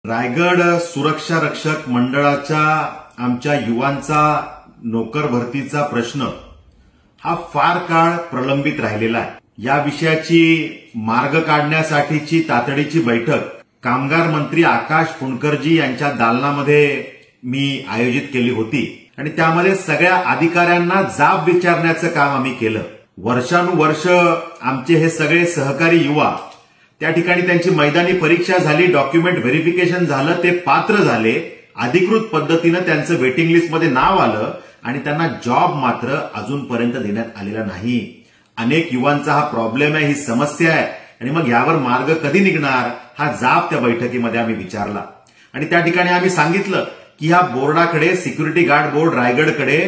रायगड सुरक्षा रक्षक मंडळाच्या आमच्या युवांचा नोकर भरतीचा प्रश्न हा फार काळ प्रलंबित राहिलेला आहे। या विषयाची मार्ग काढण्यासाठीची तातडीची बैठक कामगार मंत्री आकाश फुंडकरजी यांच्या दालनामध्ये मी आयोजित केली होती आणि त्यामध्ये सगळ्या अधिकाऱ्यांना जाब विचारण्याचं काम आम्ही केलं। वर्षानुवर्ष आमचे हे सगळे सहकारी युवा त्या ठिकाणी त्यांची मैदानी परीक्षा झाली, डॉक्युमेंट व्हेरिफिकेशन झालं, ते पात्र झाले, अधिकृत पद्धतीनं त्यांचं वेटिंग लिस्टमध्ये नाव आलं आणि त्यांना जॉब मात्र अजूनपर्यंत देण्यात आलेला नाही। अनेक युवांचा हा प्रॉब्लेम आहे, ही समस्या आहे आणि मग यावर मार्ग कधी निघणार हा जाब त्या बैठकीमध्ये आम्ही विचारला आणि त्या ठिकाणी आम्ही सांगितलं की ह्या बोर्डाकडे, सिक्युरिटी गार्ड बोर्ड रायगडकडे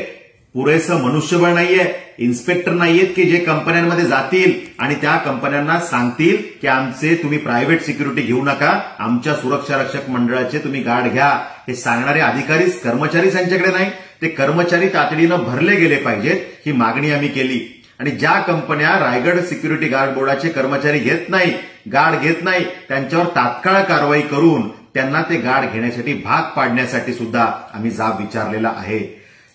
पुरेसं मनुष्यबळ नाहीये, इन्स्पेक्टर नाहीयेत की जे कंपन्यांमध्ये जातील आणि त्या कंपन्यांना सांगतील की आमचे तुम्ही प्रायव्हेट सिक्युरिटी घेऊ नका, आमच्या सुरक्षा रक्षक मंडळाचे तुम्ही गार्ड घ्या। हे सांगणारे अधिकारी, कर्मचारी त्यांच्याकडे नाही, ते कर्मचारी तातडीनं भरले गेले पाहिजेत, ही मागणी आम्ही केली। आणि ज्या कंपन्या रायगड सिक्युरिटी गार्ड बोर्डाचे कर्मचारी घेत नाही, गार्ड घेत नाही, त्यांच्यावर तात्काळ कारवाई करून त्यांना ते गार्ड घेण्यासाठी भाग पाडण्यासाठी सुद्धा आम्ही जाब विचारलेला आहे।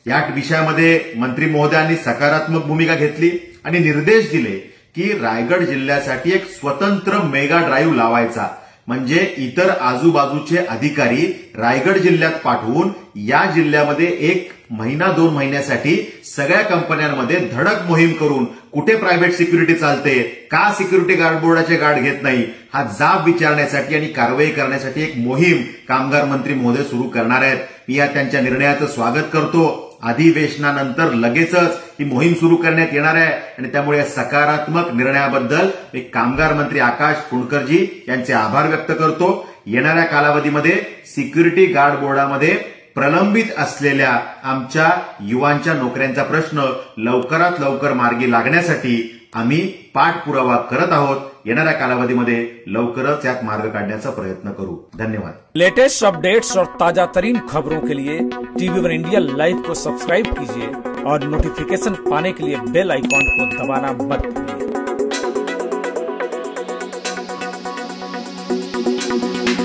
या विषयामध्ये मंत्री महोदयांनी सकारात्मक भूमिका घेतली आणि निर्देश दिले की रायगड जिल्ह्यासाठी एक स्वतंत्र मेगा ड्राईव्ह लावायचा, म्हणजे इतर आजूबाजूचे अधिकारी रायगड जिल्ह्यात पाठवून या जिल्ह्यामध्ये 1 महिना 2 महिन्यासाठी सगळ्या कंपन्यांमध्ये धडक मोहीम करून कुठे प्रायव्हेट सिक्युरिटी चालते, का सिक्युरिटी गार्ड बोर्डाचे गार्ड घेत नाही, हा जाब विचारण्यासाठी आणि कारवाई करण्यासाठी एक मोहीम कामगार मंत्री महोदय सुरू करणार आहेत। मी या त्यांच्या निर्णयाचं स्वागत करतो। अधिवेशनानंतर लगेचच ही मोहीम सुरू करण्यात येणार आहे आणि त्यामुळे या सकारात्मक निर्णयाबद्दल मी कामगार मंत्री आकाश फुंडकरजी यांचे आभार व्यक्त करतो। येणाऱ्या कालावधीमध्ये सिक्युरिटी गार्ड बोर्डामध्ये प्रलंबित असलेल्या आमच्या युवांच्या नोकऱ्यांचा प्रश्न लवकरात लवकर मार्गी लागण्यासाठी आम्ही पाठपुरावा करत आहोत। येणाऱ्या कालावधीमध्ये लवकरच यात मार्ग काढण्याचा प्रयत्न करू। धन्यवाद। लेटेस्ट अपडेट्स और ताजा तरीन खबरों के लिए टीवी1 इंडिया लाइव को सब्सक्राइब कीजिए और नोटिफिकेशन पाने के लिए बेल आइकॉन को दबाना मत भूलिए।